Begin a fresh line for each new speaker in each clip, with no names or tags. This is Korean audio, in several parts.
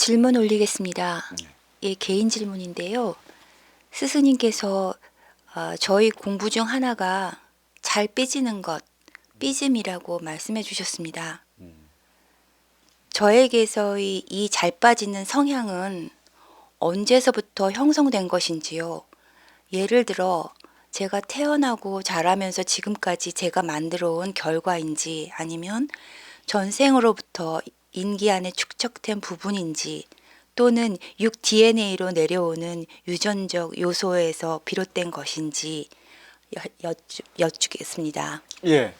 질문 올리겠습니다.
네.
예, 개인 질문인데요. 스승님께서 저희 공부 중 하나가 잘 삐지는 것, 삐짐이라고 말씀해 주셨습니다. 저에게서의 이 잘 빠지는 성향은 언제서부터 형성된 것인지요? 예를 들어 제가 태어나고 자라면서 지금까지 제가 만들어 온 결과인지 아니면 전생으로부터 인기 안에 축적된 부분인지 또는 6DNA로 내려오는 유전적 요소에서 비롯된 것인지 여쭙겠습니다.
예.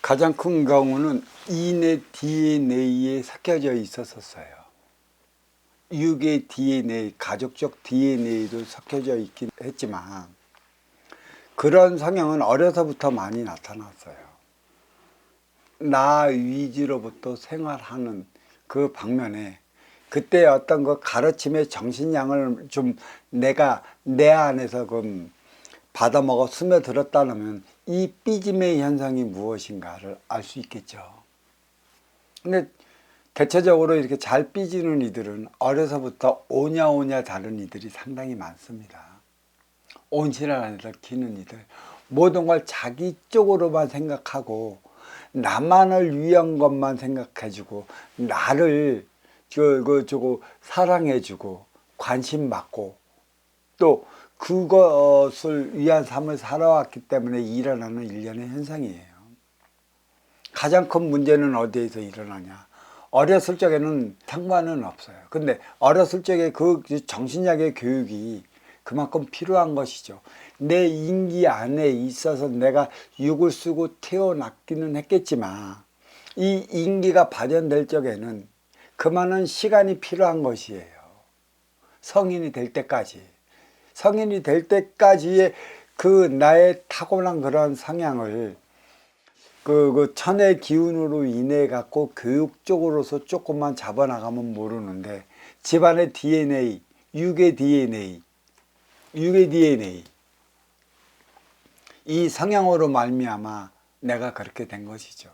가장 큰 경우는 인의 DNA에 섞여져 있었어요. 6의 DNA, 가족적 DNA도 섞여져 있긴 했지만 그런 성향은 어려서부터 많이 나타났어요. 나 위주로부터 생활하는 그 방면에 그때 어떤 그 가르침의 정신량을 좀 내가 내 안에서 좀 받아먹어 스며들었다면 이 삐짐의 현상이 무엇인가를 알 수 있겠죠. 근데 대체적으로 이렇게 잘 삐지는 이들은 어려서부터 오냐오냐 다른 이들이 상당히 많습니다. 온실을 안에서 키는 이들, 모든 걸 자기 쪽으로만 생각하고 나만을 위한 것만 생각해주고 나를 사랑해주고 관심 받고 또 그것을 위한 삶을 살아왔기 때문에 일어나는 일련의 현상이에요. 가장 큰 문제는 어디에서 일어나냐? 어렸을 적에는 상관은 없어요. 근데 어렸을 적에 그 정신력의 교육이 그만큼 필요한 것이죠. 내 인기 안에 있어서 내가 육을 쓰고 태어났기는 했겠지만 이 인기가 발현될 적에는 그만한 시간이 필요한 것이에요. 성인이 될 때까지. 성인이 될 때까지의 그 나의 타고난 그런 성향을 그 천의 기운으로 인해 갖고 교육적으로서 조금만 잡아나가면 모르는데 집안의 DNA, 육의 DNA 이 성향으로 말미암아 내가 그렇게 된 것이죠.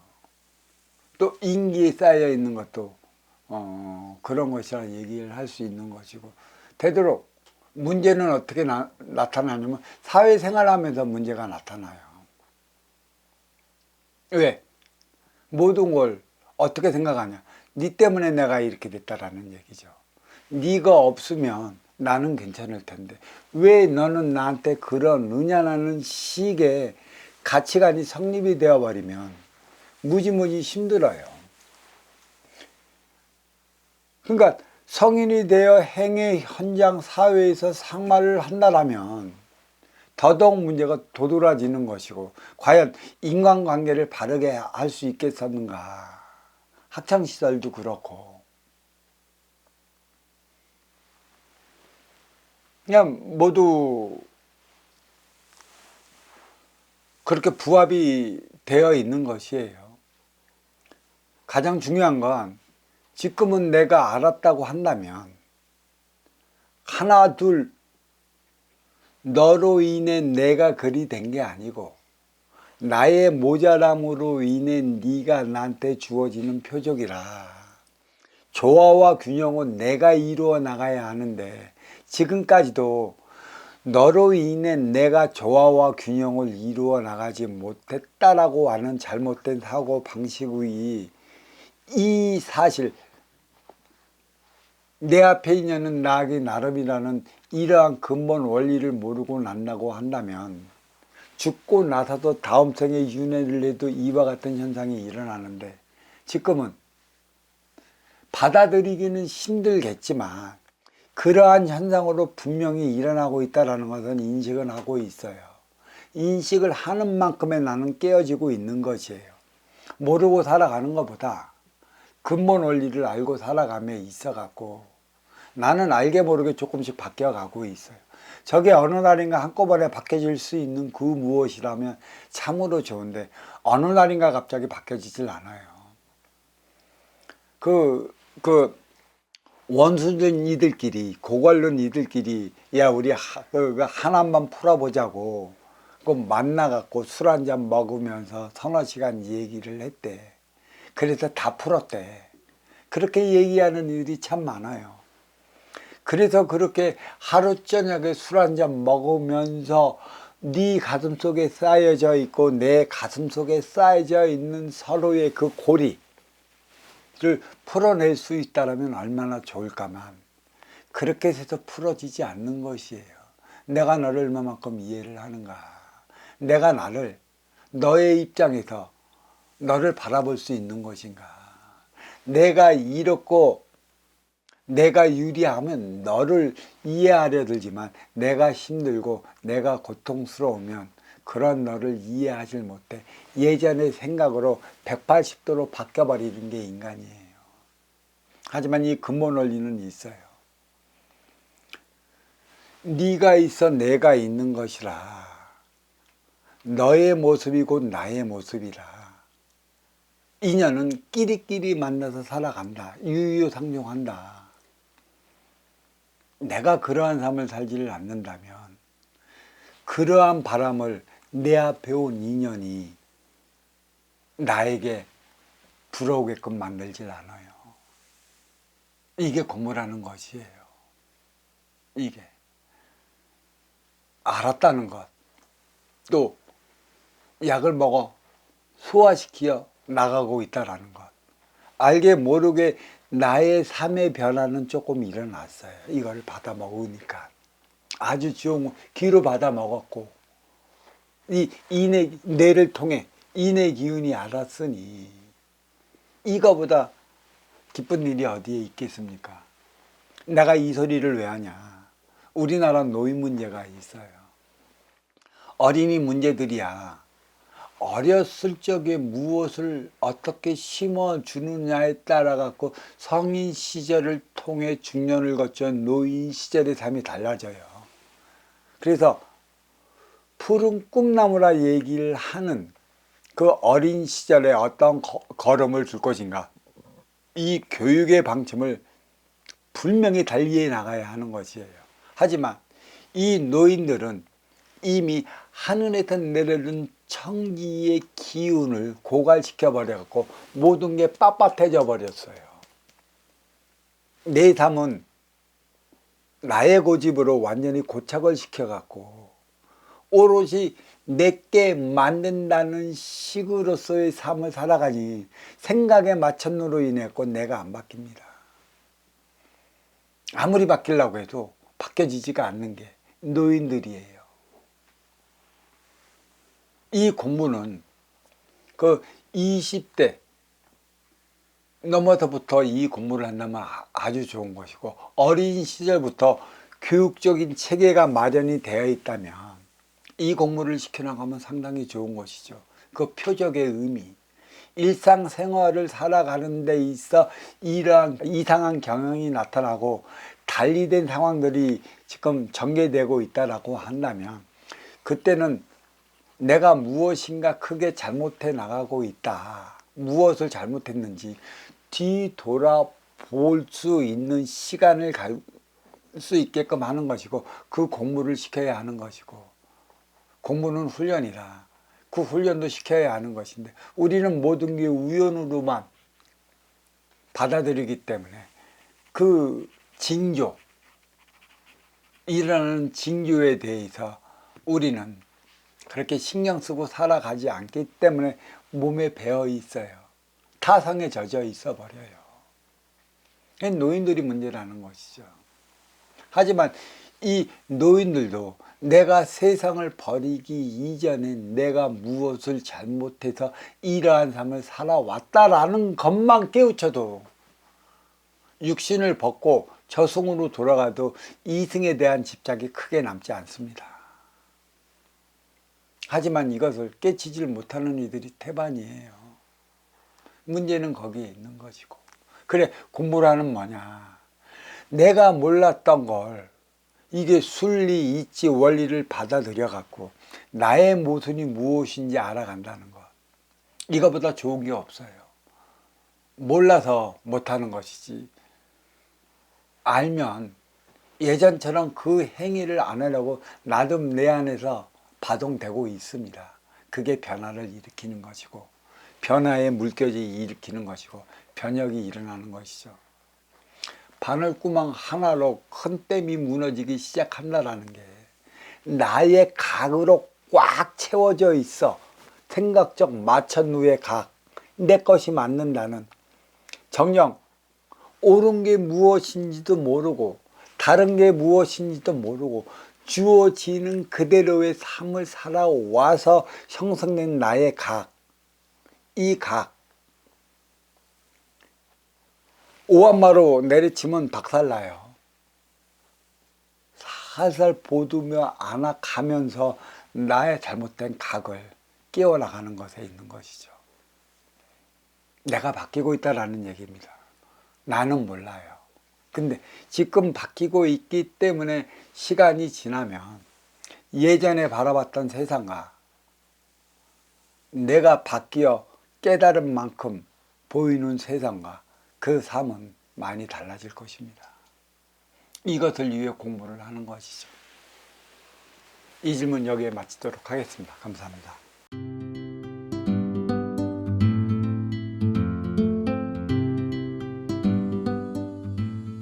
또 인기에 쌓여 있는 것도 그런 것이라 얘기를 할 수 있는 것이고 되도록 문제는 어떻게 나타나냐면 사회생활하면서 문제가 나타나요. 왜? 모든 걸 어떻게 생각하냐? 네 때문에 내가 이렇게 됐다라는 얘기죠. 네가 없으면 나는 괜찮을 텐데 왜 너는 나한테 그러느냐라는 식의 가치관이 성립이 되어버리면 무지무지 힘들어요. 그러니까 성인이 되어 행의 현장 사회에서 생활을 한다라면 더더욱 문제가 도드라지는 것이고 과연 인간관계를 바르게 할 수 있겠었는가. 학창시절도 그렇고 그냥 모두 그렇게 부합이 되어 있는 것이에요. 가장 중요한 건 지금은 내가 알았다고 한다면 하나 둘 너로 인해 내가 그리 된 게 아니고 나의 모자람으로 인해 네가 나한테 주어지는 표적이라. 조화와 균형은 내가 이루어 나가야 하는데 지금까지도 너로 인해 내가 조화와 균형을 이루어 나가지 못했다라고 하는 잘못된 사고 방식의 이 사실 내 앞에 있는 나에게 나름이라는 이러한 근본 원리를 모르고 난다고 한다면 죽고 나서도 다음 생에 윤회를 해도 이와 같은 현상이 일어나는데 지금은 받아들이기는 힘들겠지만 그러한 현상으로 분명히 일어나고 있다는 것은 인식은 하고 있어요. 인식을 하는 만큼의 나는 깨어지고 있는 것이에요. 모르고 살아가는 것보다 근본 원리를 알고 살아감에 있어 갖고 나는 알게 모르게 조금씩 바뀌어가고 있어요. 저게 어느 날인가 한꺼번에 바뀌어질 수 있는 그 무엇이라면 참으로 좋은데 어느 날인가 갑자기 바뀌어지질 않아요. 원수된 이들끼리 고관른 이들끼리 야 우리 하나만 풀어보자고 만나갖고 술 한잔 먹으면서 서너 시간 얘기를 했대. 그래서 다 풀었대. 그렇게 얘기하는 이들이 참 많아요. 그래서 그렇게 하루 저녁에 술 한 잔 먹으면서 네 가슴 속에 쌓여져 있고 내 가슴 속에 쌓여져 있는 서로의 그 고리를 풀어낼 수 있다면 얼마나 좋을까만 그렇게 해서 풀어지지 않는 것이에요. 내가 너를 얼마만큼 이해를 하는가. 내가 나를 너의 입장에서 너를 바라볼 수 있는 것인가. 내가 이렇고 내가 유리하면 너를 이해하려 들지만 내가 힘들고 내가 고통스러우면 그런 너를 이해하지 못해 예전의 생각으로 180도로 바뀌어버리는 게 인간이에요. 하지만 이 근본 원리는 있어요. 네가 있어 내가 있는 것이라. 너의 모습이 곧 나의 모습이라. 인연은 끼리끼리 만나서 살아간다. 유유상종한다. 내가 그러한 삶을 살지를 않는다면 그러한 바람을 내 앞에 온 인연이 나에게 불어오게끔 만들질 않아요. 이게 공부라는 것이에요. 이게 알았다는 것, 또 약을 먹어 소화시켜 나가고 있다라는 것, 알게 모르게 나의 삶의 변화는 조금 일어났어요. 이걸 받아 먹으니까 아주 좋은 기로 받아 먹었고 이 인의 뇌를 통해 인의 기운이 알았으니 이거보다 기쁜 일이 어디에 있겠습니까? 내가 이 소리를 왜 하냐? 우리나라 노인 문제가 있어요. 어린이 문제들이야. 어렸을 적에 무엇을 어떻게 심어주느냐에 따라 갖고 성인 시절을 통해 중년을 거쳐 노인 시절의 삶이 달라져요. 그래서 푸른 꿈나무라 얘기를 하는 그 어린 시절에 어떤 걸음을 줄 것인가, 이 교육의 방침을 분명히 달리해 나가야 하는 것이에요. 하지만 이 노인들은 이미 하늘에서 내려오는 청기의 기운을 고갈시켜 버려갖고 모든 게 빳빳해져 버렸어요. 내 삶은 나의 고집으로 완전히 고착을 시켜갖고 오롯이 내게 만든다는 식으로서의 삶을 살아가니 생각의 마천루로 인해서 내가 안 바뀝니다. 아무리 바뀌려고 해도 바뀌어지지가 않는 게 노인들이에요. 이 공부는 그 20대 넘어서부터 이 공부를 한다면 아주 좋은 것이고, 어린 시절부터 교육적인 체계가 마련이 되어 있다면 이 공부를 시켜나가면 상당히 좋은 것이죠. 그 표적의 의미, 일상생활을 살아가는 데 있어 이러한 이상한 경향이 나타나고 달리된 상황들이 지금 전개되고 있다라고 한다면 그때는 내가 무엇인가 크게 잘못해 나가고 있다. 무엇을 잘못했는지 뒤돌아볼 수 있는 시간을 갈 수 있게끔 하는 것이고, 그 공부를 시켜야 하는 것이고, 공부는 훈련이라 그 훈련도 시켜야 하는 것인데 우리는 모든 게 우연으로만 받아들이기 때문에 그 징조, 일어나는 징조에 대해서 우리는 그렇게 신경 쓰고 살아가지 않기 때문에 몸에 배어 있어요. 타성에 젖어 있어 버려요. 노인들이 문제라는 것이죠. 하지만 이 노인들도 내가 세상을 버리기 이전에 내가 무엇을 잘못해서 이러한 삶을 살아왔다라는 것만 깨우쳐도 육신을 벗고 저승으로 돌아가도 이승에 대한 집착이 크게 남지 않습니다. 하지만 이것을 깨치질 못하는 이들이 태반이에요. 문제는 거기에 있는 것이고. 그래, 공부라는 뭐냐? 내가 몰랐던 걸 이게 순리, 이치, 원리를 받아들여 갖고 나의 모순이 무엇인지 알아간다는 것. 이거보다 좋은 게 없어요. 몰라서 못하는 것이지, 알면 예전처럼 그 행위를 안 하려고 나름 내 안에서 발동되고 있습니다. 그게 변화를 일으키는 것이고 변화의 물결이 일으키는 것이고 변혁이 일어나는 것이죠. 바늘구멍 하나로 큰 댐이 무너지기 시작한다라는 게 나의 각으로 꽉 채워져 있어. 생각적 마천루의 각, 내 것이 맞는다는 정령, 옳은 게 무엇인지도 모르고 다른 게 무엇인지도 모르고 주어지는 그대로의 삶을 살아와서 형성된 나의 각, 이 각, 오한마로 내리치면 박살나요. 살살 보두며 안아가면서 나의 잘못된 각을 깨워나가는 것에 있는 것이죠. 내가 바뀌고 있다는 얘기입니다. 나는 몰라요. 근데 지금 바뀌고 있기 때문에 시간이 지나면 예전에 바라봤던 세상과 내가 바뀌어 깨달은 만큼 보이는 세상과 그 삶은 많이 달라질 것입니다. 이것을 위해 공부를 하는 것이죠. 이 질문 여기에 마치도록 하겠습니다. 감사합니다.